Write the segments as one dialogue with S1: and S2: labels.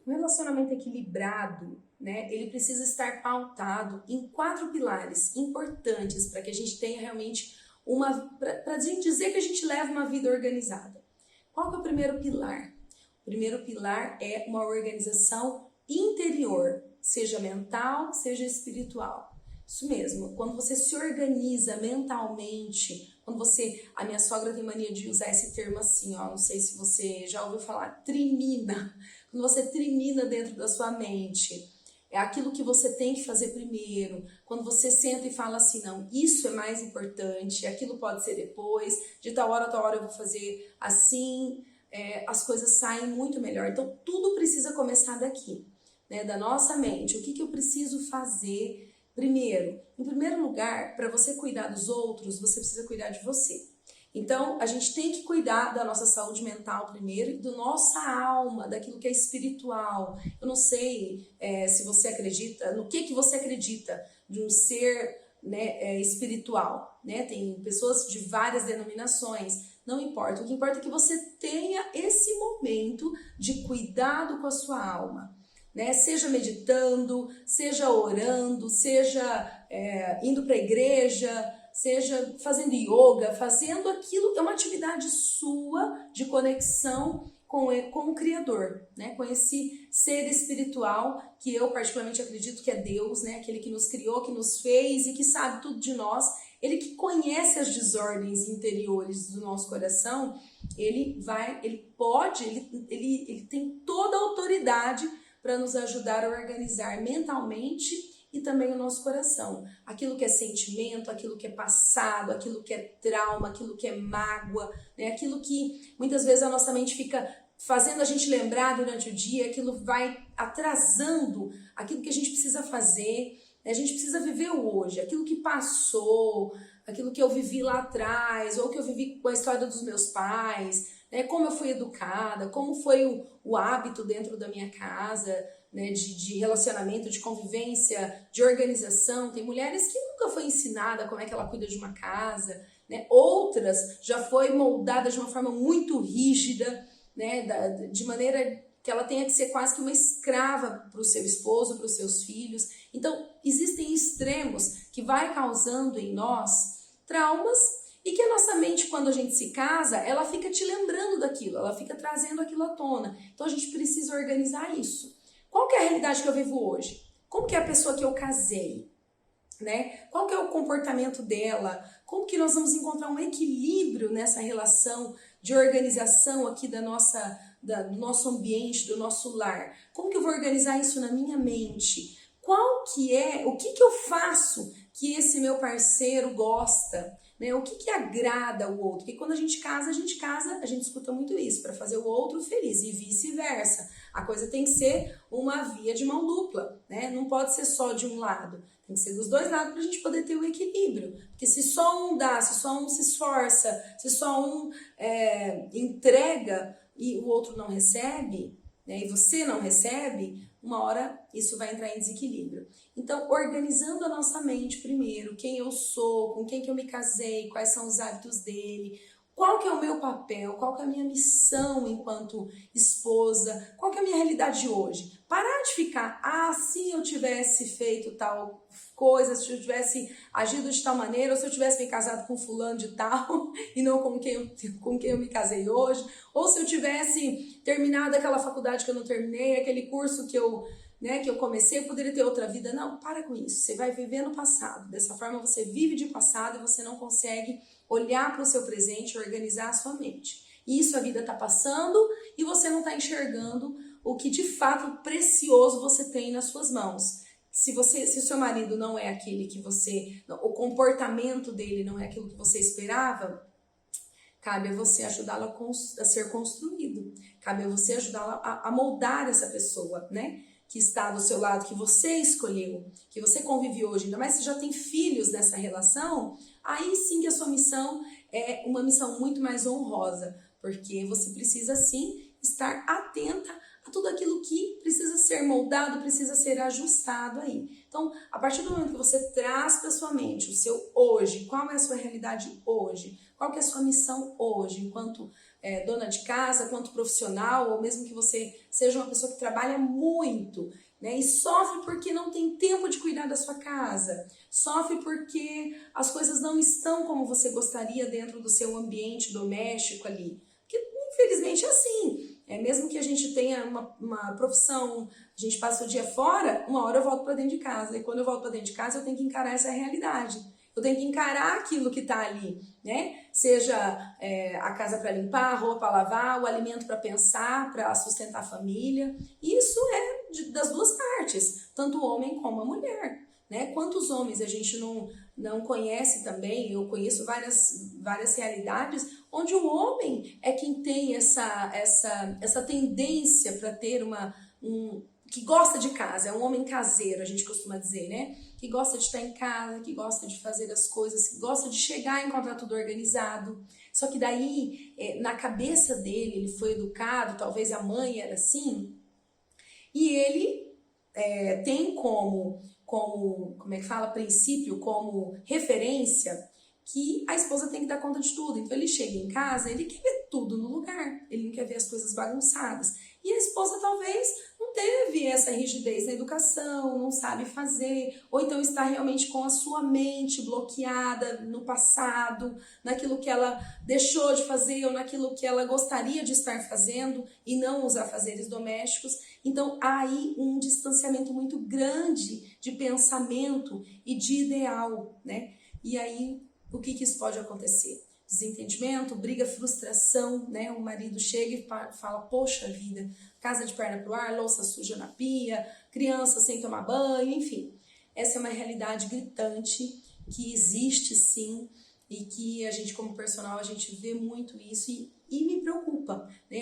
S1: Um relacionamento equilibrado, né, ele precisa estar pautado em 4 pilares importantes para que a gente tenha realmente para a gente dizer que a gente leva uma vida organizada. Qual que é o primeiro pilar? O primeiro pilar é uma organização interior, seja mental, seja espiritual. Isso mesmo, quando você se organiza mentalmente, a minha sogra tem mania de usar esse termo assim, ó, não sei se você já ouviu falar, trimina. Quando você trimina dentro da sua mente, é aquilo que você tem que fazer primeiro. Quando você senta e fala assim, não, isso é mais importante, aquilo pode ser depois, de tal hora a tal hora eu vou fazer assim, as coisas saem muito melhor. Então, tudo precisa começar daqui, né, da nossa mente. O que eu preciso fazer primeiro? Em primeiro lugar, para você cuidar dos outros, você precisa cuidar de você. Então, a gente tem que cuidar da nossa saúde mental primeiro e da nossa alma, daquilo que é espiritual. Eu não sei se você acredita, no que você acredita de um ser, né, espiritual, né? Tem pessoas de várias denominações, não importa. O que importa é que você tenha esse momento de cuidado com a sua alma, né? Seja meditando, seja orando, seja indo para a igreja, seja fazendo yoga, fazendo aquilo, é uma atividade sua de conexão com o Criador, né? Com esse ser espiritual que eu particularmente acredito que é Deus, né? Aquele que nos criou, que nos fez e que sabe tudo de nós. Ele que conhece as desordens interiores do nosso coração, ele tem toda a autoridade para nos ajudar a organizar mentalmente e também o nosso coração. Aquilo que é sentimento, aquilo que é passado, aquilo que é trauma, aquilo que é mágoa, né? Aquilo que muitas vezes a nossa mente fica fazendo a gente lembrar durante o dia, aquilo vai atrasando aquilo que a gente precisa fazer, né? A gente precisa viver o hoje, aquilo que passou, aquilo que eu vivi lá atrás, ou que eu vivi com a história dos meus pais, né? Como eu fui educada, como foi o hábito dentro da minha casa, né, de relacionamento, de convivência, de organização. Tem mulheres que nunca foi ensinada como é que ela cuida de uma casa, né? Outras já foi moldada de uma forma muito rígida, né, de maneira que ela tenha que ser quase que uma escrava para o seu esposo, para os seus filhos. Então, existem extremos que vai causando em nós traumas e que a nossa mente, quando a gente se casa, ela fica te lembrando daquilo, ela fica trazendo aquilo à tona. Então, a gente precisa organizar isso. Qual que é a realidade que eu vivo hoje? Como que é a pessoa que eu casei? Né? Qual que é o comportamento dela? Como que nós vamos encontrar um equilíbrio nessa relação de organização aqui do nosso ambiente, do nosso lar? Como que eu vou organizar isso na minha mente? O que eu faço que esse meu parceiro gosta? Né? O que agrada o outro? Porque quando a gente casa, a gente escuta muito isso, para fazer o outro feliz e vice-versa. A coisa tem que ser uma via de mão dupla, né? Não pode ser só de um lado, tem que ser dos dois lados para a gente poder ter o equilíbrio. Porque se só um dá, se só um se esforça, se só um entrega e o outro não recebe, né? E você não recebe, uma hora isso vai entrar em desequilíbrio. Então, organizando a nossa mente primeiro, quem eu sou, com quem que eu me casei, quais são os hábitos dele, qual que é o meu papel, qual que é a minha missão enquanto esposa, qual que é a minha realidade hoje. Parar de ficar, se eu tivesse feito tal coisa, se eu tivesse agido de tal maneira, ou se eu tivesse me casado com fulano de tal, e não com quem eu me casei hoje, ou se eu tivesse terminado aquela faculdade que eu não terminei, aquele curso que eu comecei, eu poderia ter outra vida. Não, para com isso, você vai viver no passado. Dessa forma você vive de passado e você não consegue olhar para o seu presente e organizar a sua mente. E isso a vida está passando e você não está enxergando o que de fato precioso você tem nas suas mãos. Se o seu marido não é aquele que o comportamento dele não é aquilo que você esperava, cabe a você ajudá-lo a ser construído. Cabe a você ajudá-lo a moldar essa pessoa, né? Que está do seu lado, que você escolheu, que você convive hoje, ainda mais se já tem filhos nessa relação, aí sim que a sua missão é uma missão muito mais honrosa, porque você precisa sim estar atenta a tudo aquilo que precisa ser moldado, precisa ser ajustado aí. Então, a partir do momento que você traz para sua mente o seu hoje, qual é a sua realidade hoje, qual que é a sua missão hoje, enquanto dona de casa, quanto profissional, ou mesmo que você seja uma pessoa que trabalha muito, né, e sofre porque não tem tempo de cuidar da sua casa, sofre porque as coisas não estão como você gostaria dentro do seu ambiente doméstico ali. Porque, infelizmente, é assim. Mesmo que a gente tenha uma profissão, a gente passa o dia fora, uma hora eu volto para dentro de casa. E quando eu volto para dentro de casa, eu tenho que encarar essa realidade. Eu tenho que encarar aquilo que está ali, né? Seja a casa para limpar, a roupa para lavar, o alimento para pensar, para sustentar a família. Isso é das duas partes, tanto o homem como a mulher, né? Quantos homens a gente não conhece também? Eu conheço várias realidades onde o homem é quem tem essa tendência para ter que gosta de casa, é um homem caseiro, a gente costuma dizer, né? Que gosta de estar em casa, que gosta de fazer as coisas, que gosta de chegar e encontrar tudo organizado. Só que daí, na cabeça dele, ele foi educado, talvez a mãe era assim, e ele tem como é que fala, princípio, como referência, que a esposa tem que dar conta de tudo. Então ele chega em casa, ele quer ver tudo no lugar, ele não quer ver as coisas bagunçadas. E a esposa talvez não teve essa rigidez na educação, não sabe fazer, ou então está realmente com a sua mente bloqueada no passado, naquilo que ela deixou de fazer ou naquilo que ela gostaria de estar fazendo e não os afazeres domésticos. Então há aí um distanciamento muito grande de pensamento e de ideal, né? E aí o que isso pode acontecer? Desentendimento, briga, frustração, né? O marido chega e fala, poxa vida, casa de perna pro ar, louça suja na pia, criança sem tomar banho, enfim. Essa é uma realidade gritante que existe sim e que a gente como personal, a gente vê muito isso e me preocupa, né?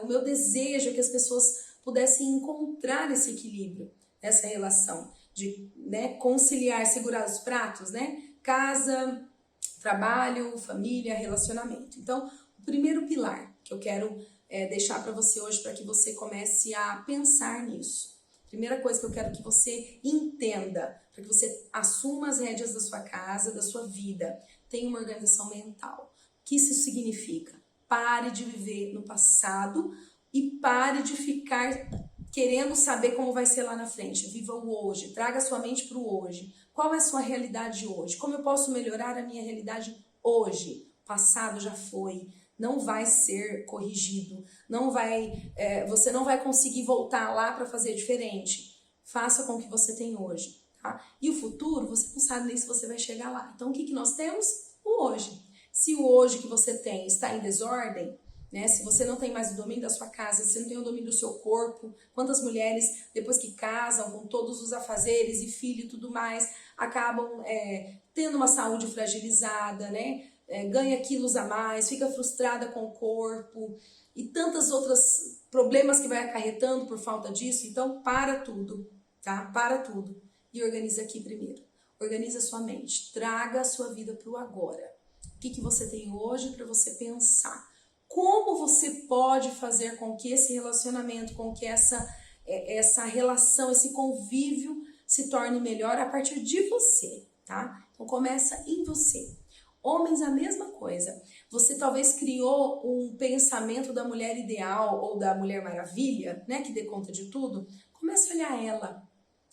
S1: O meu desejo é que as pessoas pudessem encontrar esse equilíbrio, essa relação de, né, conciliar, segurar os pratos, né? Casa, trabalho, família, relacionamento. Então, o primeiro pilar que eu quero deixar para você hoje, para que você comece a pensar nisso. Primeira coisa que eu quero que você entenda, para que você assuma as rédeas da sua casa, da sua vida, tenha uma organização mental. O que isso significa? Pare de viver no passado e pare de ficar querendo saber como vai ser lá na frente. Viva o hoje, traga sua mente para o hoje. Qual é a sua realidade hoje? Como eu posso melhorar a minha realidade hoje? Passado já foi, não vai ser corrigido, você não vai conseguir voltar lá para fazer diferente. Faça com o que você tem hoje, tá? E o futuro, você não sabe nem se você vai chegar lá. Então o que nós temos? O hoje. Se o hoje que você tem está em desordem, né? Se você não tem mais o domínio da sua casa, se você não tem o domínio do seu corpo, quantas mulheres, depois que casam, com todos os afazeres e filho e tudo mais, acabam tendo uma saúde fragilizada, né? Ganha quilos a mais, fica frustrada com o corpo e tantos outros problemas que vai acarretando por falta disso. Então, para tudo, tá? Para tudo e organiza aqui primeiro. Organiza sua mente, traga a sua vida para o agora. O que você tem hoje para você pensar? Como você pode fazer com que esse relacionamento, com que essa relação, esse convívio se torne melhor a partir de você, tá? Então começa em você. Homens, a mesma coisa. Você talvez criou um pensamento da mulher ideal ou da mulher maravilha, né, que dê conta de tudo. Comece a olhar ela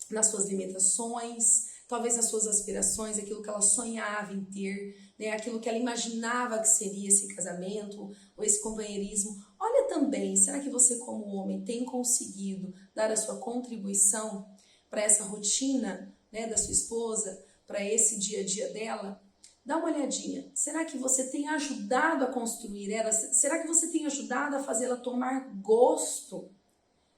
S1: nas suas limitações, talvez nas suas aspirações, aquilo que ela sonhava em ter, né, aquilo que ela imaginava que seria esse casamento ou esse companheirismo. Olha também, será que você como homem tem conseguido dar a sua contribuição para essa rotina, né, da sua esposa, para esse dia a dia dela? Dá uma olhadinha. Será que você tem ajudado a construir ela? Será que você tem ajudado a fazê-la tomar gosto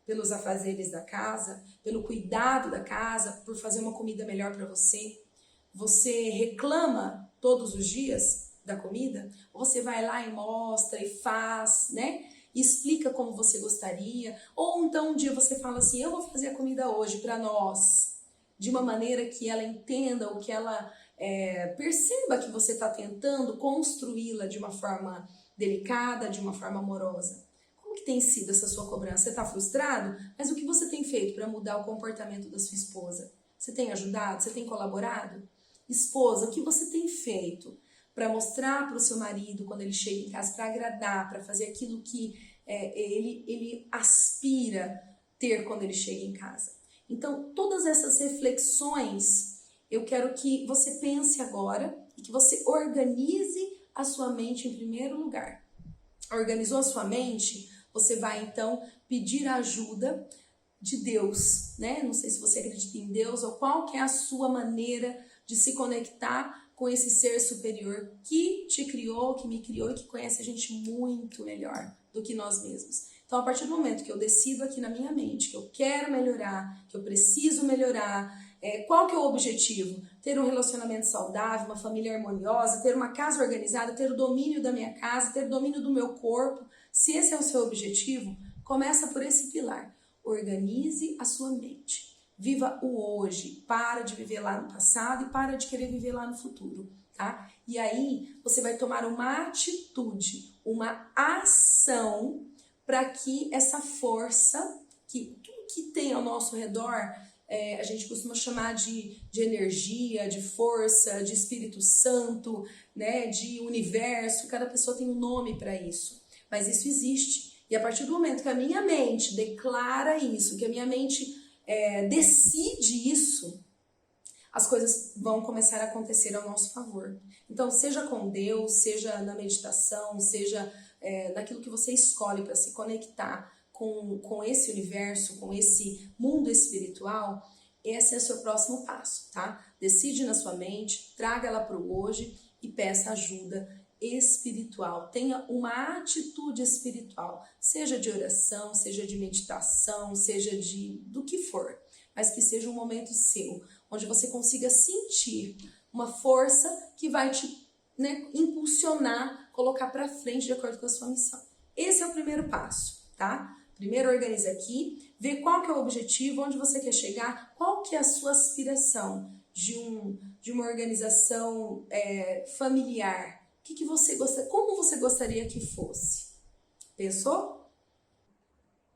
S1: pelos afazeres da casa, pelo cuidado da casa, por fazer uma comida melhor para você? Você reclama todos os dias da comida? Ou você vai lá e mostra e faz, né? E explica como você gostaria? Ou então um dia você fala assim, eu vou fazer a comida hoje para nós, de uma maneira que ela entenda ou que ela perceba que você está tentando construí-la de uma forma delicada, de uma forma amorosa. Como que tem sido essa sua cobrança? Você está frustrado? Mas o que você tem feito para mudar o comportamento da sua esposa? Você tem ajudado? Você tem colaborado? Esposa, o que você tem feito para mostrar para o seu marido quando ele chega em casa, para agradar, para fazer aquilo que ele aspira ter quando ele chega em casa. Então, todas essas reflexões, eu quero que você pense agora e que você organize a sua mente em primeiro lugar. Organizou a sua mente? Você vai então pedir a ajuda de Deus, né? Não sei se você acredita em Deus ou qual que é a sua maneira de se conectar com esse ser superior que te criou, que me criou e que conhece a gente muito melhor do que nós mesmos. Então, a partir do momento que eu decido aqui na minha mente que eu quero melhorar, que eu preciso melhorar, qual que é o objetivo? Ter um relacionamento saudável, uma família harmoniosa, ter uma casa organizada, ter o domínio da minha casa, ter o domínio do meu corpo. Se esse é o seu objetivo, começa por esse pilar. Organize a sua mente. Viva o hoje. Para de viver lá no passado e para de querer viver lá no futuro, tá? E aí você vai tomar uma atitude, uma ação para que essa força, que tudo que tem ao nosso redor, a gente costuma chamar de energia, de força, de Espírito Santo, né, de universo, cada pessoa tem um nome para isso, mas isso existe. E a partir do momento que a minha mente declara isso, que a minha mente decide isso, as coisas vão começar a acontecer ao nosso favor. Então, seja com Deus, seja na meditação, seja naquilo que você escolhe para se conectar com esse universo, com esse mundo espiritual, esse é o seu próximo passo, tá? Decide na sua mente, traga ela para o hoje e peça ajuda espiritual. Tenha uma atitude espiritual, seja de oração, seja de meditação, seja do que for, mas que seja um momento seu, onde você consiga sentir uma força que vai te, né, impulsionar, colocar para frente de acordo com a sua missão. Esse é o primeiro passo, tá? Primeiro organiza aqui, vê qual que é o objetivo, onde você quer chegar, qual que é a sua aspiração de uma organização familiar. Que você gosta, como você gostaria que fosse? Pensou?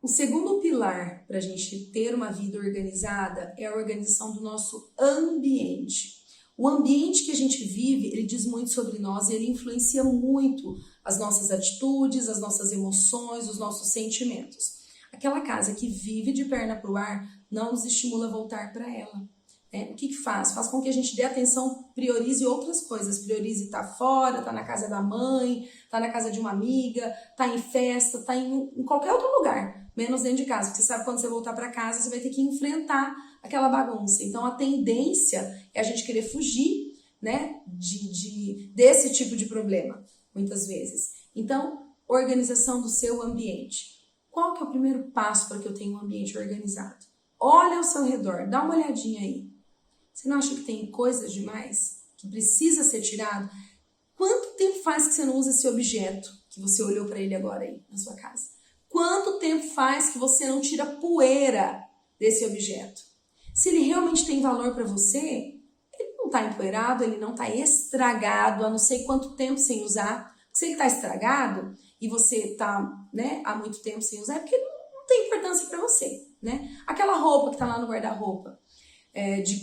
S1: O segundo pilar para a gente ter uma vida organizada é a organização do nosso ambiente. O ambiente que a gente vive, ele diz muito sobre nós e ele influencia muito as nossas atitudes, as nossas emoções, os nossos sentimentos. Aquela casa que vive de perna para o ar não nos estimula a voltar para ela. O que faz? Faz com que a gente dê atenção, priorize outras coisas. Priorize estar fora, estar na casa da mãe, estar na casa de uma amiga, estar em festa, estar em qualquer outro lugar, menos dentro de casa. Porque você sabe que quando você voltar para casa, você vai ter que enfrentar aquela bagunça. Então, a tendência é a gente querer fugir, né, desse tipo de problema, muitas vezes. Então, organização do seu ambiente. Qual que é o primeiro passo para que eu tenha um ambiente organizado? Olha ao seu redor, dá uma olhadinha aí. Você não acha que tem coisas demais que precisa ser tirado? Quanto tempo faz que você não usa esse objeto que você olhou para ele agora aí na sua casa? Quanto tempo faz que você não tira poeira desse objeto? Se ele realmente tem valor para você, ele não está empoeirado, ele não está estragado há não sei quanto tempo sem usar. Se ele está estragado e você está, né, há muito tempo sem usar, é porque não tem importância para você, né? Aquela roupa que está lá no guarda-roupa,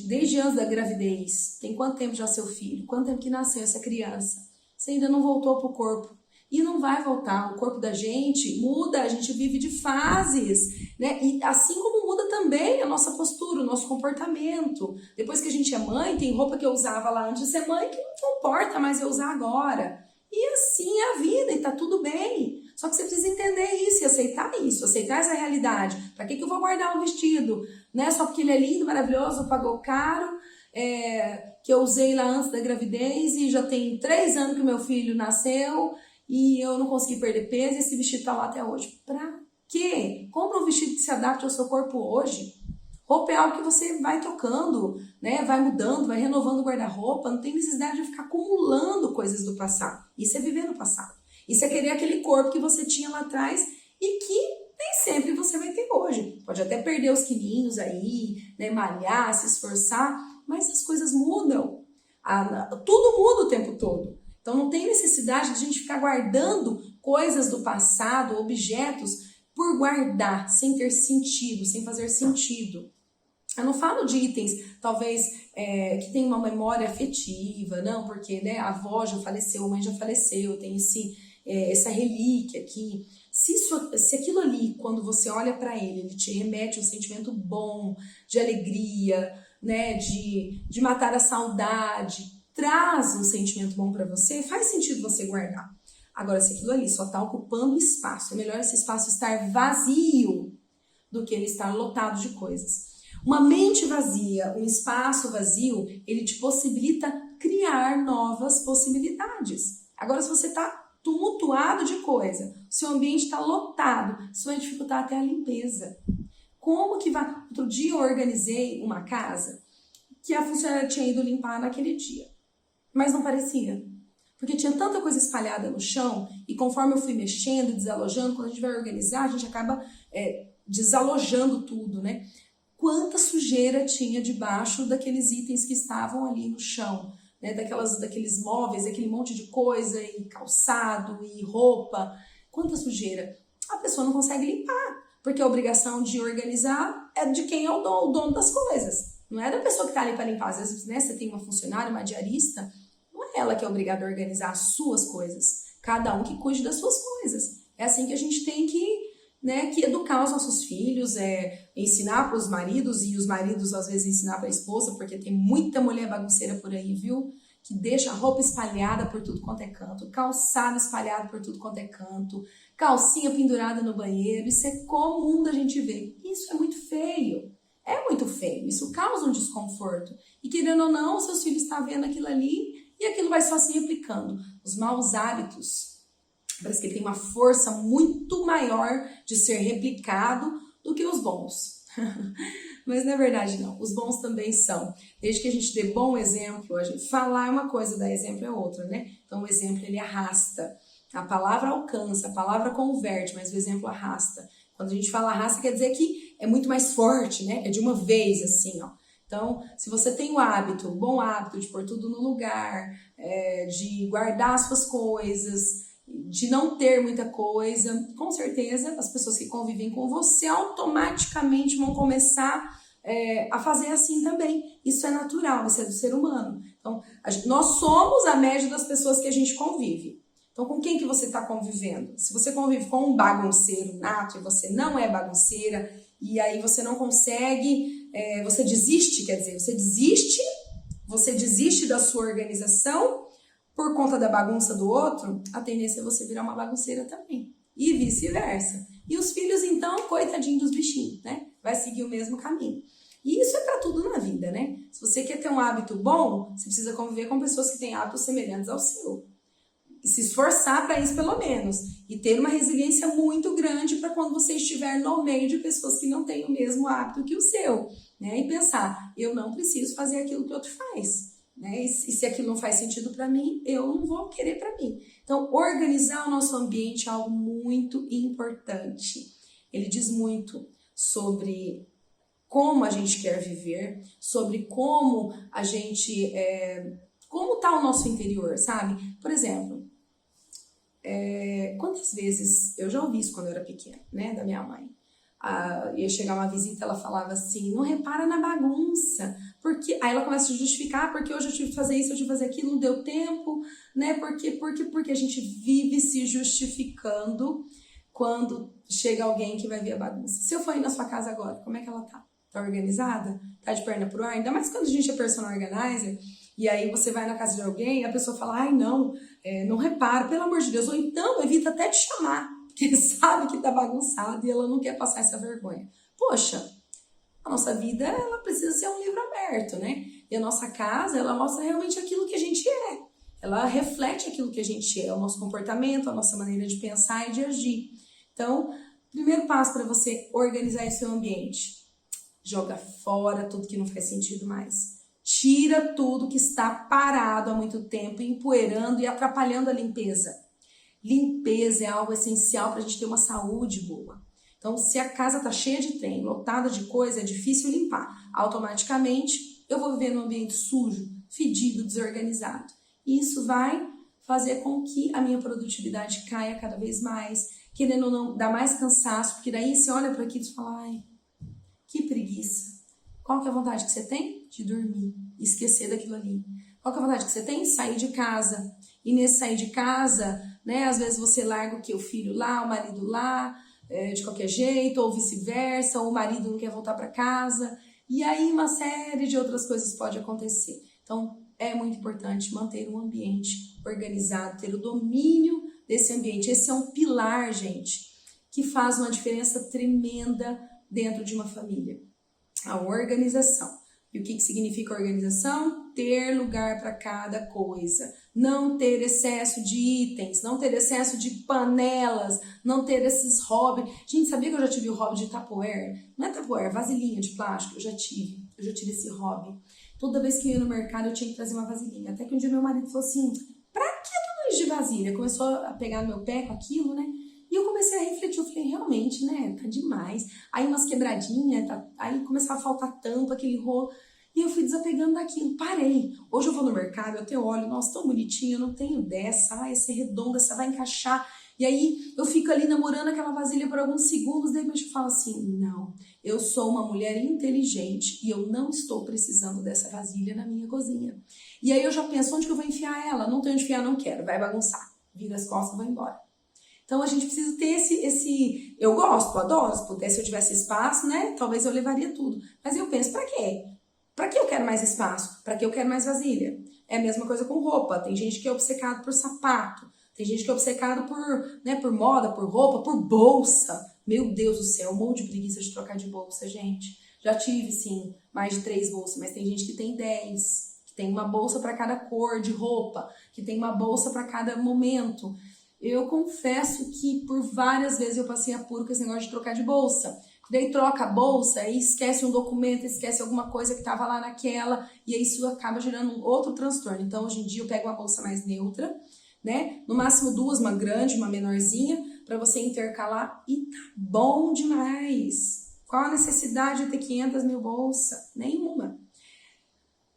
S1: desde antes da gravidez, tem quanto tempo já seu filho? Quanto tempo que nasceu essa criança? Você ainda não voltou pro corpo. E não vai voltar. O corpo da gente muda, a gente vive de fases, né? E assim como muda também a nossa postura, o nosso comportamento. Depois que a gente é mãe, tem roupa que eu usava lá antes de ser mãe que não comporta mais eu usar agora. E assim é a vida e tá tudo bem. Só que você precisa entender isso e aceitar essa realidade. Pra que eu vou guardar um vestido? Né? Só porque ele é lindo, maravilhoso, pagou caro, que eu usei lá antes da gravidez e já tem 3 anos que o meu filho nasceu e eu não consegui perder peso e esse vestido tá lá até hoje. Pra quê? Compra um vestido que se adapte ao seu corpo hoje. Roupa é algo que você vai trocando, né? Vai mudando, vai renovando o guarda-roupa. Não tem necessidade de ficar acumulando coisas do passado. Isso é viver no passado. Isso é querer aquele corpo que você tinha lá atrás e que nem sempre você vai ter hoje. Pode até perder os quilinhos aí, né? Malhar, se esforçar, mas as coisas mudam. Tudo muda o tempo todo. Então não tem necessidade de a gente ficar guardando coisas do passado, objetos, por guardar, sem ter sentido, sem fazer sentido. Eu não falo de itens, talvez, que tem uma memória afetiva, não, porque, né, a avó já faleceu, a mãe já faleceu, tem essa relíquia aqui. Se aquilo ali, quando você olha para ele te remete um sentimento bom, de alegria, né, de matar a saudade, traz um sentimento bom para você, faz sentido você guardar. Agora, se aquilo ali só está ocupando espaço, é melhor esse espaço estar vazio do que ele estar lotado de coisas. Uma mente vazia, um espaço vazio, ele te possibilita criar novas possibilidades. Agora, se você está tumultuado de coisa, seu ambiente está lotado, isso vai dificultar até a limpeza. Como que vai? Outro dia eu organizei uma casa que a funcionária tinha ido limpar naquele dia, mas não parecia. Porque tinha tanta coisa espalhada no chão, e conforme eu fui mexendo e desalojando, quando a gente vai organizar, a gente acaba desalojando tudo, né? Quanta sujeira tinha debaixo daqueles itens que estavam ali no chão, né? Daqueles móveis, aquele monte de coisa, e calçado, e roupa. Quanta sujeira. A pessoa não consegue limpar, porque a obrigação de organizar é de quem é o dono das coisas. Não é da pessoa que está ali para limpar. Às vezes, né, você tem uma funcionária, uma diarista, não é ela que é obrigada a organizar as suas coisas. Cada um que cuide das suas coisas. É assim que a gente tem que educar os nossos filhos, ensinar para os maridos, e os maridos às vezes ensinar para a esposa, porque tem muita mulher bagunceira por aí, viu? Que deixa a roupa espalhada por tudo quanto é canto, calçado espalhado por tudo quanto é canto, calcinha pendurada no banheiro. Isso é comum da gente ver. Isso é muito feio. É muito feio. Isso causa um desconforto. E querendo ou não, seus filhos estão vendo aquilo ali e aquilo vai só se replicando. Os maus hábitos, parece que tem uma força muito maior de ser replicado do que os bons. Mas não é verdade, não. Os bons também são. Desde que a gente dê bom exemplo, a gente falar é uma coisa, dar exemplo é outra, né? Então o exemplo ele arrasta. A palavra alcança, a palavra converte, mas o exemplo arrasta. Quando a gente fala arrasta, quer dizer que é muito mais forte, né? É de uma vez, assim, ó. Então, se você tem o bom hábito de pôr tudo no lugar, de guardar as suas coisas, de não ter muita coisa, com certeza as pessoas que convivem com você automaticamente vão começar a fazer assim também. Isso é natural, isso é do ser humano. Então, nós somos a média das pessoas que a gente convive. Então, com quem que você está convivendo? Se você convive com um bagunceiro nato e você não é bagunceira, e aí você não consegue, você desiste, quer dizer, você desiste da sua organização por conta da bagunça do outro, a tendência é você virar uma bagunceira também. E vice-versa. E os filhos, então, coitadinho dos bichinhos, né? Vai seguir o mesmo caminho. E isso é para tudo na vida, né? Se você quer ter um hábito bom, você precisa conviver com pessoas que têm hábitos semelhantes ao seu. E se esforçar para isso, pelo menos. E ter uma resiliência muito grande para quando você estiver no meio de pessoas que não têm o mesmo hábito que o seu. Né? E pensar, eu não preciso fazer aquilo que o outro faz. Né? E se aquilo não faz sentido para mim, eu não vou querer para mim. Então, organizar o nosso ambiente é algo muito importante. Ele diz muito sobre como a gente quer viver, sobre como a gente... como está o nosso interior, sabe? Por exemplo, quantas vezes... Eu já ouvi isso quando eu era pequena, né? Da minha mãe. Ia chegar uma visita, ela falava assim, não repara na bagunça, porque aí ela começa a justificar, porque hoje eu tive que fazer isso, eu tive que fazer aquilo, não deu tempo, né? Porque a gente vive se justificando quando chega alguém que vai ver a bagunça. Se eu for ir na sua casa agora, como é que ela tá? Tá organizada? Tá de perna pro ar? Ainda mais quando a gente é personal organizer, e aí você vai na casa de alguém e a pessoa fala, ai não, não repara, pelo amor de Deus, ou então evita até te chamar, porque sabe que tá bagunçado e ela não quer passar essa vergonha. Poxa, a nossa vida, ela precisa ser um livro aberto, né? E a nossa casa, ela mostra realmente aquilo que a gente é. Ela reflete aquilo que a gente é, o nosso comportamento, a nossa maneira de pensar e de agir. Então, primeiro passo para você organizar esse seu ambiente. Joga fora tudo que não faz sentido mais. Tira tudo que está parado há muito tempo, empoeirando e atrapalhando a limpeza. Limpeza é algo essencial para a gente ter uma saúde boa. Então, se a casa está cheia de trem, lotada de coisa, é difícil limpar. Automaticamente, eu vou viver num ambiente sujo, fedido, desorganizado. E isso vai fazer com que a minha produtividade caia cada vez mais, querendo ou não, dar mais cansaço, porque daí você olha para aquilo e fala, ai, que preguiça. Qual que é a vontade que você tem? De dormir, esquecer daquilo ali. Qual que é a vontade que você tem? Sair de casa. E nesse sair de casa, né, às vezes você larga o quê? O filho lá, o marido lá, de qualquer jeito, ou vice-versa, ou o marido não quer voltar para casa. E aí uma série de outras coisas pode acontecer. Então, é muito importante manter um ambiente organizado, ter o domínio desse ambiente. Esse é um pilar, gente, que faz uma diferença tremenda dentro de uma família. A organização. E o que significa organização? Ter lugar para cada coisa. Não ter excesso de itens, não ter excesso de panelas, não ter esses hobbies. Gente, sabia que eu já tive o hobby de Tupperware? Não é Tupperware, vasilhinha de plástico. Eu já tive esse hobby. Toda vez que eu ia no mercado eu tinha que trazer uma vasilhinha. Até que um dia meu marido falou assim, pra que tudo isso de vasilha? Começou a pegar no meu pé com aquilo, né? E eu comecei a refletir, eu falei, realmente, né, tá demais. Aí umas quebradinhas, aí começava a faltar tampa, aquele rolo. E eu fui desapegando daquilo, parei. Hoje eu vou no mercado, eu até olho, nossa, tão bonitinho, eu não tenho dessa, essa é redonda, essa vai encaixar. E aí eu fico ali namorando aquela vasilha por alguns segundos, de repente eu falo assim, não, eu sou uma mulher inteligente e eu não estou precisando dessa vasilha na minha cozinha. E aí eu já penso, onde que eu vou enfiar ela? Não tenho onde enfiar, não quero, vai bagunçar. Vira as costas e vou embora. Então a gente precisa ter esse... Eu gosto, adoro, se pudesse, se eu tivesse espaço, né? Talvez eu levaria tudo. Mas eu penso, pra quê? Pra que eu quero mais espaço? Pra que eu quero mais vasilha? É a mesma coisa com roupa. Tem gente que é obcecado por sapato. Tem gente que é obcecado por moda, por roupa, por bolsa. Meu Deus do céu, um monte de preguiça de trocar de bolsa, gente. Já tive, sim, mais de 3 bolsas, mas tem gente que tem 10. Que tem uma bolsa para cada cor de roupa. Que tem uma bolsa para cada momento. Eu confesso que por várias vezes eu passei apuro com esse negócio de trocar de bolsa. Daí troca a bolsa e esquece um documento, esquece alguma coisa que estava lá naquela, e aí isso acaba gerando um outro transtorno. Então, hoje em dia, eu pego uma bolsa mais neutra, né? No máximo 2, uma grande, uma menorzinha, para você intercalar, e tá bom demais. Qual a necessidade de ter 500 mil bolsas? Nenhuma.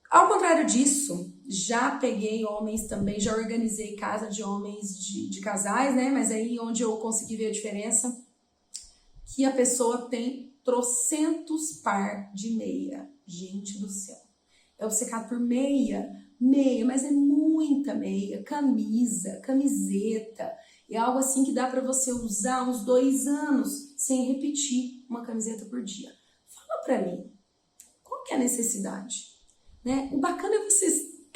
S1: Ao contrário disso, já peguei homens também, já organizei casa de homens, de casais, né? Mas aí onde eu consegui ver a diferença, que a pessoa tem trocentos par de meia. Gente do céu. É obcecado por meia, mas é muita meia, camisa, camiseta. É algo assim que dá para você usar uns 2 anos sem repetir uma camiseta por dia. Fala para mim, qual que é a necessidade? Né? O bacana é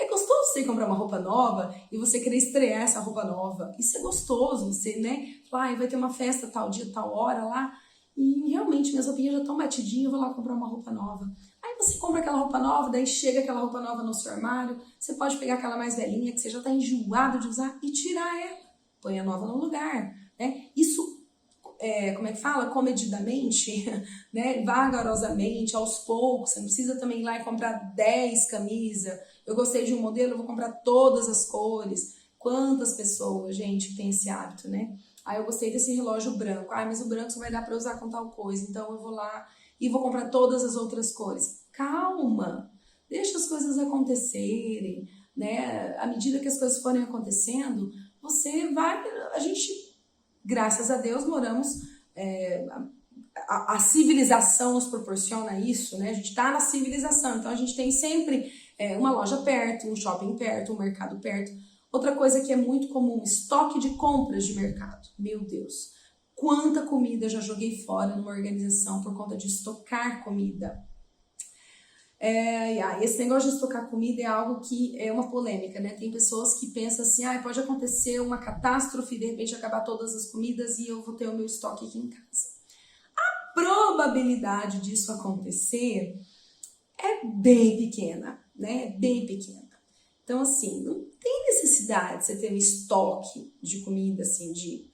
S1: é gostoso você comprar uma roupa nova e você querer estrear essa roupa nova. Isso é gostoso, você, né? Vai ter uma festa tal dia, tal hora lá. E realmente minhas roupinhas já estão batidinhas, eu vou lá comprar uma roupa nova. Aí você compra aquela roupa nova, daí chega aquela roupa nova no seu armário. Você pode pegar aquela mais velhinha que você já está enjoado de usar e tirar ela. Põe a nova no lugar. Né? Isso, como é que fala? Comedidamente, né? Vagarosamente, aos poucos. Você não precisa também ir lá e comprar 10 camisas. Eu gostei de um modelo, eu vou comprar todas as cores. Quantas pessoas, gente, tem esse hábito, né? Eu gostei desse relógio branco. Mas o branco só vai dar para usar com tal coisa. Então eu vou lá e vou comprar todas as outras cores. Calma! Deixa as coisas acontecerem, né? À medida que as coisas forem acontecendo, você vai... A gente, graças a Deus, moramos... A civilização nos proporciona isso, né? A gente tá na civilização. Então a gente tem sempre uma loja perto, um shopping perto, um mercado perto. Outra coisa que é muito comum, estoque de compras de mercado. Meu Deus, quanta comida eu já joguei fora numa organização por conta de estocar comida. Esse negócio de estocar comida é algo que é uma polêmica, né? Tem pessoas que pensam assim, pode acontecer uma catástrofe, de repente acabar todas as comidas e eu vou ter o meu estoque aqui em casa. A probabilidade disso acontecer é bem pequena, né? Bem pequena. Então, assim, não tem necessidade de você ter um estoque de comida, assim, de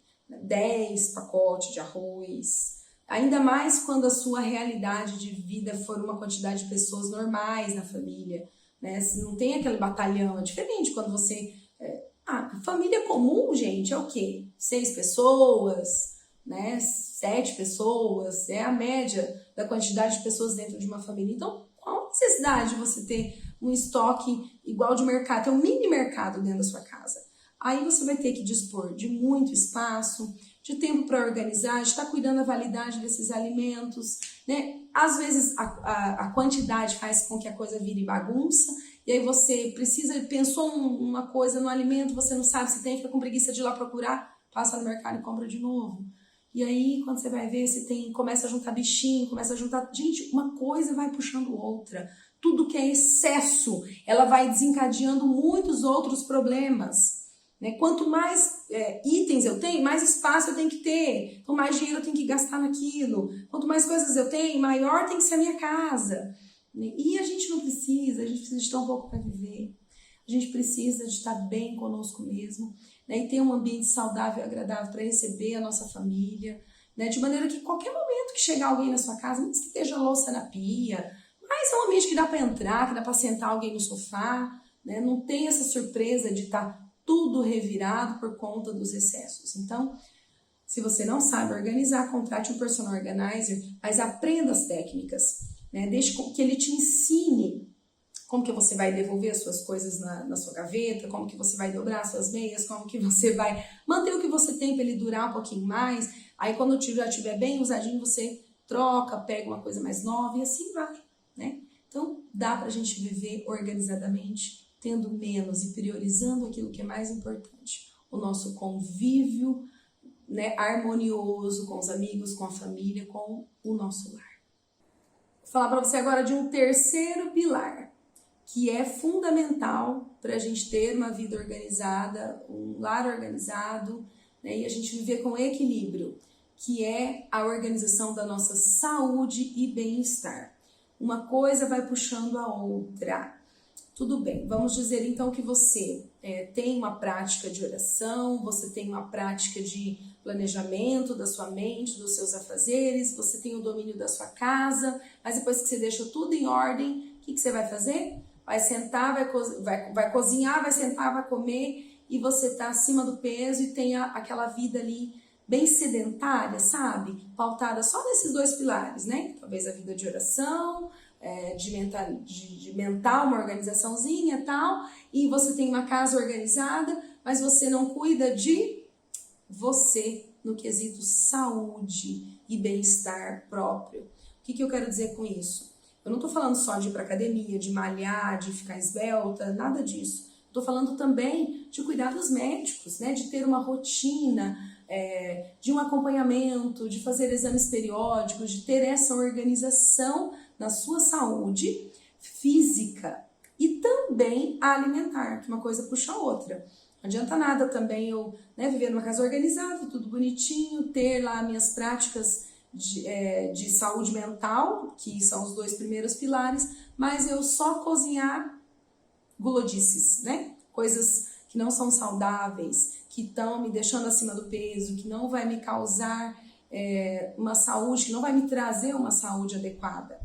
S1: 10 pacotes de arroz. Ainda mais quando a sua realidade de vida for uma quantidade de pessoas normais na família, né? Se não tem aquele batalhão, é diferente quando você... família comum, gente, é o quê? 6 pessoas, né? 7 pessoas, é a média da quantidade de pessoas dentro de uma família. Então, qual a necessidade de você ter um estoque igual de mercado, tem um mini mercado dentro da sua casa? Aí você vai ter que dispor de muito espaço, de tempo para organizar, de estar cuidando da validade desses alimentos, né? Às vezes a quantidade faz com que a coisa vire bagunça, e aí você pensou uma coisa no alimento, você não sabe se tem, fica com preguiça de ir lá procurar, passa no mercado e compra de novo. E aí, quando você vai ver, começa a juntar bichinho, começa a juntar... Gente, uma coisa vai puxando outra. Tudo que é excesso, ela vai desencadeando muitos outros problemas. Né? Quanto mais itens eu tenho, mais espaço eu tenho que ter. Então, mais dinheiro eu tenho que gastar naquilo. Quanto mais coisas eu tenho, maior tem que ser a minha casa. E a gente não precisa, a gente precisa de tão pouco para viver. A gente precisa de estar bem conosco mesmo, né? E ter um ambiente saudável e agradável para receber a nossa família, né? De maneira que qualquer momento que chegar alguém na sua casa, mesmo que esteja louça na pia, mas é um ambiente que dá para entrar, que dá para sentar alguém no sofá, né? Não tem essa surpresa de estar tudo revirado por conta dos excessos. Então, se você não sabe organizar, contrate um personal organizer, mas aprenda as técnicas, né? Deixe que ele te ensine como que você vai devolver as suas coisas na sua gaveta, como que você vai dobrar as suas meias, como que você vai manter o que você tem para ele durar um pouquinho mais. Aí quando já estiver bem usadinho, você troca, pega uma coisa mais nova e assim vai, né? Então dá pra gente viver organizadamente, tendo menos e priorizando aquilo que é mais importante. O nosso convívio, né, harmonioso com os amigos, com a família, com o nosso lar. Vou falar para você agora de um terceiro pilar, que é fundamental para a gente ter uma vida organizada, um lar organizado, né, e a gente viver com equilíbrio, que é a organização da nossa saúde e bem-estar. Uma coisa vai puxando a outra. Tudo bem, vamos dizer então que você tem uma prática de oração, você tem uma prática de planejamento da sua mente, dos seus afazeres, você tem o domínio da sua casa, mas depois que você deixa tudo em ordem, o que você vai fazer? Vai sentar, vai cozinhar, vai sentar, vai comer e você tá acima do peso e tem aquela vida ali bem sedentária, sabe? Pautada só nesses dois pilares, né? Talvez a vida de oração, de mental, uma organizaçãozinha e tal, e você tem uma casa organizada, mas você não cuida de você no quesito saúde e bem-estar próprio. O que eu quero dizer com isso? Eu não tô falando só de ir pra academia, de malhar, de ficar esbelta, nada disso. Tô falando também de cuidar dos médicos, né? De ter uma rotina, de um acompanhamento, de fazer exames periódicos, de ter essa organização na sua saúde física e também alimentar, que uma coisa puxa a outra. Não adianta nada também eu viver numa casa organizada, tudo bonitinho, ter lá minhas práticas de saúde mental, que são os dois primeiros pilares, mas eu só cozinhar gulodices, né? Coisas que não são saudáveis, que estão me deixando acima do peso, que não vai me causar uma saúde, que não vai me trazer uma saúde adequada.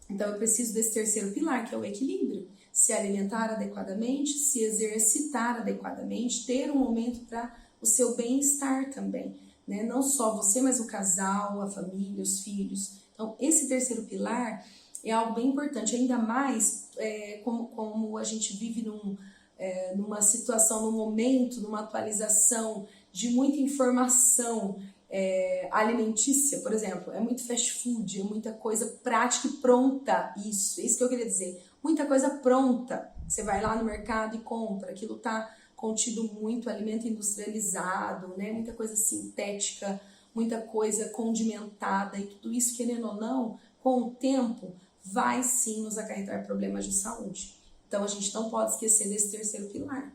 S1: Então eu preciso desse terceiro pilar, que é o equilíbrio. Se alimentar adequadamente, se exercitar adequadamente, ter um momento para o seu bem-estar também, né? Não só você, mas o casal, a família, os filhos. Então esse terceiro pilar é algo bem importante, ainda mais como a gente vive numa situação, num momento, numa atualização de muita informação alimentícia, por exemplo, é muito fast food, é muita coisa prática e pronta, isso que eu queria dizer, muita coisa pronta, você vai lá no mercado e compra, aquilo tá contido muito alimento industrializado, né? Muita coisa sintética, muita coisa condimentada, e tudo isso, querendo ou não, com o tempo, vai sim nos acarretar problemas de saúde. Então a gente não pode esquecer desse terceiro pilar,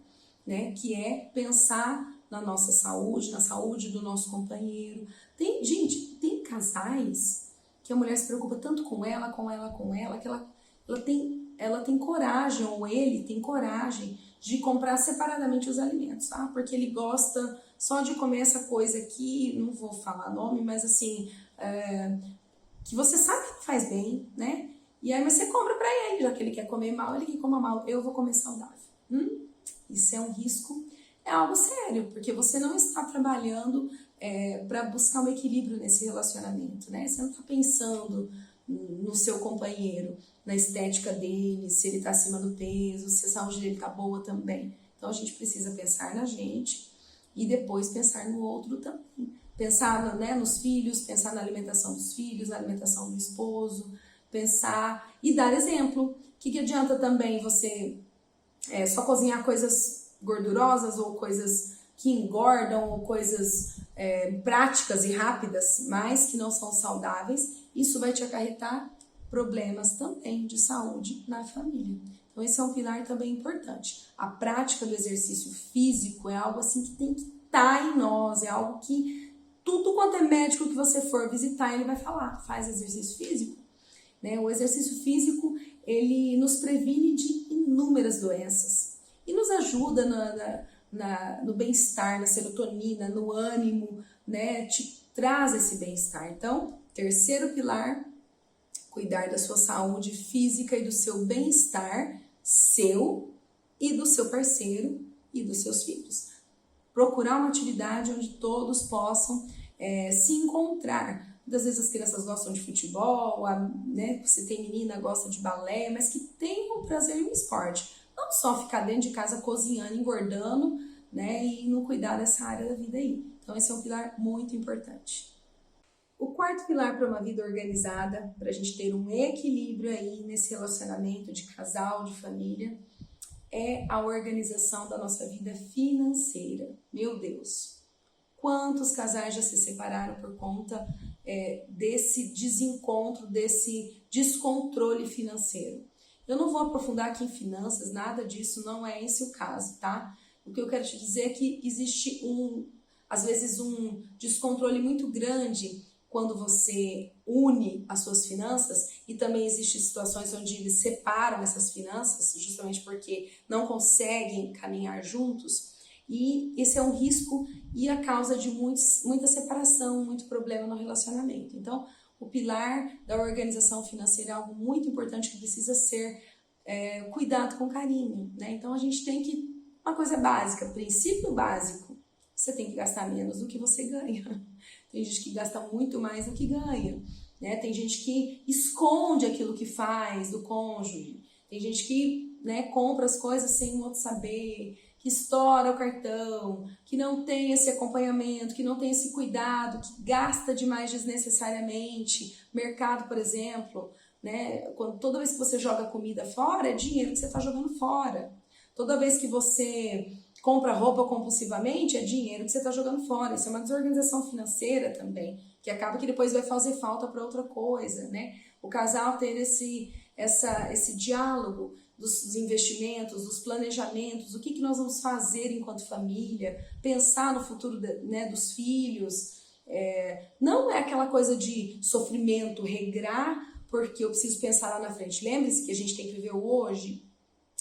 S1: né? Que é pensar na nossa saúde, na saúde do nosso companheiro. Tem casais que a mulher se preocupa tanto com ela, que ela tem coragem, ou ele tem coragem de comprar separadamente os alimentos, tá? Porque ele gosta só de comer essa coisa aqui, não vou falar nome, mas assim, que você sabe que faz bem, né? E aí você compra pra ele, já que ele quer comer mal, ele quer comer mal, eu vou comer saudável. Isso é um risco, é algo sério, porque você não está trabalhando para buscar um equilíbrio nesse relacionamento, né? Você não está pensando no seu companheiro, na estética dele, se ele está acima do peso, se a saúde dele está boa também. Então a gente precisa pensar na gente e depois pensar no outro também. pensar né, nos filhos, pensar na alimentação dos filhos, na alimentação do esposo, pensar e dar exemplo. O que adianta também você só cozinhar coisas gordurosas ou coisas que engordam ou coisas práticas e rápidas, mas que não são saudáveis? Isso vai te acarretar problemas também de saúde na família. Então esse é um pilar também importante. A prática do exercício físico é algo assim que tem que estar em nós, é algo que tudo quanto é médico que você for visitar, ele vai falar, faz exercício físico. Né? O exercício físico, ele nos previne de inúmeras doenças e nos ajuda no bem-estar, na serotonina, no ânimo, né? Te traz esse bem-estar. Então, terceiro pilar, cuidar da sua saúde física e do seu bem-estar, seu e do seu parceiro e dos seus filhos. Procurar uma atividade onde todos possam se encontrar. Muitas vezes as crianças gostam de futebol, né? Se tem menina, gosta de balé, mas que tenham prazer em um esporte. Não só ficar dentro de casa cozinhando, engordando, né? E não cuidar dessa área da vida aí. Então esse é um pilar muito importante. O quarto pilar para uma vida organizada, para a gente ter um equilíbrio aí nesse relacionamento de casal, de família, é a organização da nossa vida financeira. Meu Deus, quantos casais já se separaram por conta desse desencontro, desse descontrole financeiro? Eu não vou aprofundar aqui em finanças, nada disso, não é esse o caso, tá? O que eu quero te dizer é que existe às vezes um descontrole muito grande quando você une as suas finanças, e também existem situações onde eles separam essas finanças, justamente porque não conseguem caminhar juntos, e esse é um risco e a causa de muita separação, muito problema no relacionamento. Então, o pilar da organização financeira é algo muito importante que precisa ser cuidado com carinho, né? Então, a gente tem que, uma coisa básica, princípio básico, você tem que gastar menos do que você ganha. Tem gente que gasta muito mais do que ganha, né? Tem gente que esconde aquilo que faz do cônjuge. Tem gente que, né, compra as coisas sem o outro saber, que estoura o cartão, que não tem esse acompanhamento, que não tem esse cuidado, que gasta demais desnecessariamente. Mercado, por exemplo, né? Toda vez que você joga comida fora, é dinheiro que você está jogando fora. Toda vez que você compra roupa compulsivamente, é dinheiro que você está jogando fora. Isso é uma desorganização financeira também, que acaba que depois vai fazer falta para outra coisa, né? O casal ter esse diálogo dos investimentos, dos planejamentos, o que nós vamos fazer enquanto família, pensar no futuro né, dos filhos. Não é aquela coisa de sofrimento, regrar, porque eu preciso pensar lá na frente. Lembre-se que a gente tem que viver o hoje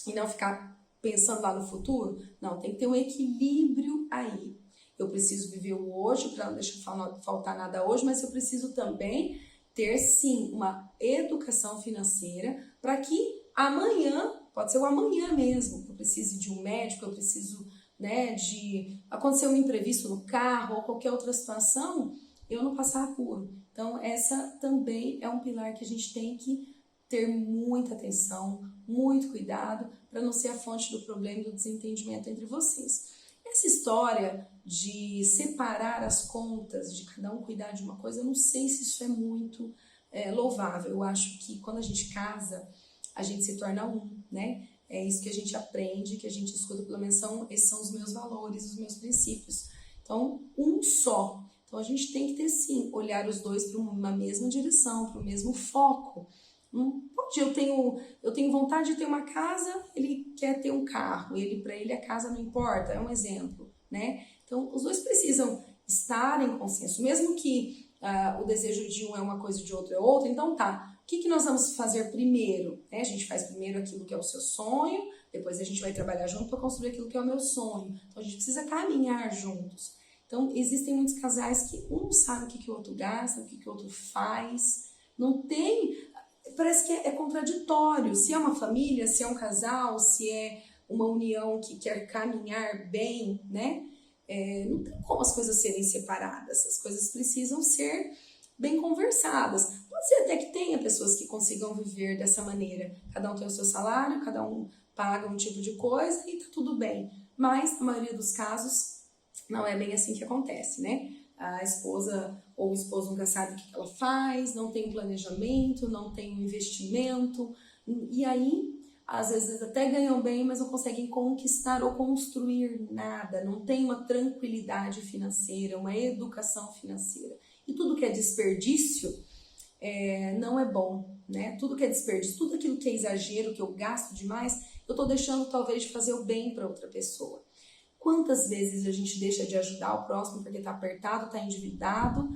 S1: e não ficar pensando lá no futuro. Não, tem que ter um equilíbrio aí. Eu preciso viver o hoje para não deixar faltar nada hoje, mas eu preciso também ter, sim, uma educação financeira para que amanhã, pode ser o amanhã mesmo, eu preciso de um médico, eu preciso, né, de acontecer um imprevisto no carro ou qualquer outra situação, eu não passar apuro. Então, essa também é um pilar que a gente tem que ter muita atenção, muito cuidado, para não ser a fonte do problema e do desentendimento entre vocês. Essa história de separar as contas, de cada um cuidar de uma coisa, eu não sei se isso é muito louvável. Eu acho que quando a gente casa, a gente se torna um, né? É isso que a gente aprende, que a gente escuta, pelo menos esses são os meus valores, os meus princípios. Então, um só. Então, a gente tem que ter, sim, olhar os dois para uma mesma direção, para o mesmo foco. Pode, eu tenho vontade de ter uma casa, ele quer ter um carro, para ele a casa não importa, é um exemplo, né? Então, os dois precisam estar em consenso, mesmo que o desejo de um é uma coisa e de outro é outra. Então tá, o que nós vamos fazer primeiro? A gente faz primeiro aquilo que é o seu sonho, depois a gente vai trabalhar junto para construir aquilo que é o meu sonho. Então a gente precisa caminhar juntos. Então existem muitos casais que um sabe o que o outro gasta, o que o outro faz, não tem, parece que é contraditório, se é uma família, se é um casal, se é uma união que quer caminhar bem, né? Não tem como as coisas serem separadas, as coisas precisam ser bem conversadas. Pode ser até que tenha pessoas que consigam viver dessa maneira, cada um tem o seu salário, cada um paga um tipo de coisa e tá tudo bem, mas a maioria dos casos não é bem assim que acontece, né? a esposa ou o esposo nunca sabe o que ela faz, não tem um planejamento, não tem um investimento, e aí às vezes até ganham bem, mas não conseguem conquistar ou construir nada, não tem uma tranquilidade financeira, uma educação financeira. E tudo que é desperdício não é bom, né? Tudo que é desperdício, tudo aquilo que é exagero, que eu gasto demais, eu tô deixando talvez de fazer o bem para outra pessoa. Quantas vezes a gente deixa de ajudar o próximo porque tá apertado, tá endividado,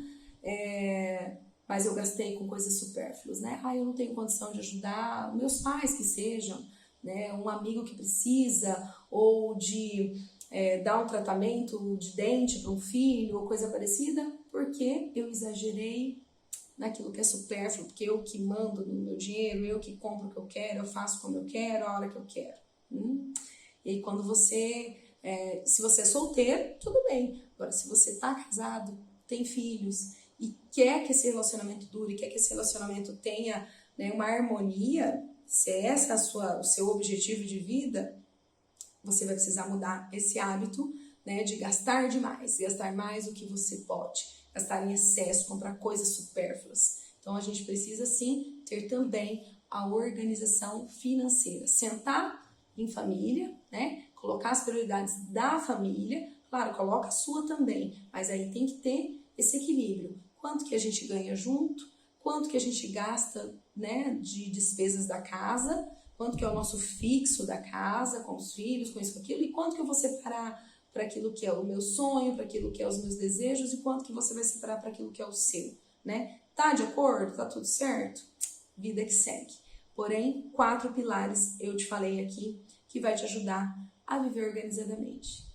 S1: mas eu gastei com coisas supérfluas, né? Eu não tenho condição de ajudar meus pais que sejam, né? Um amigo que precisa, ou de dar um tratamento de dente para um filho, ou coisa parecida, porque eu exagerei naquilo que é supérfluo, porque eu que mando no meu dinheiro, eu que compro o que eu quero, eu faço como eu quero, a hora que eu quero. E aí quando você, se você é solteiro, tudo bem. Agora, se você tá casado, tem filhos, e quer que esse relacionamento dure, quer que esse relacionamento tenha, né, uma harmonia, se essa é o seu objetivo de vida, você vai precisar mudar esse hábito, né, de gastar demais, gastar mais do que você pode, gastar em excesso, comprar coisas supérfluas. Então a gente precisa sim ter também a organização financeira, sentar em família, né, colocar as prioridades da família, claro, coloca a sua também, mas aí tem que ter esse equilíbrio. Quanto que a gente ganha junto, quanto que a gente gasta, né, de despesas da casa, quanto que é o nosso fixo da casa, com os filhos, com isso, com aquilo, e quanto que eu vou separar para aquilo que é o meu sonho, para aquilo que é os meus desejos, e quanto que você vai separar para aquilo que é o seu, né? Tá de acordo? Tá tudo certo? Vida que segue. Porém, 4 pilares eu te falei aqui que vai te ajudar a viver organizadamente.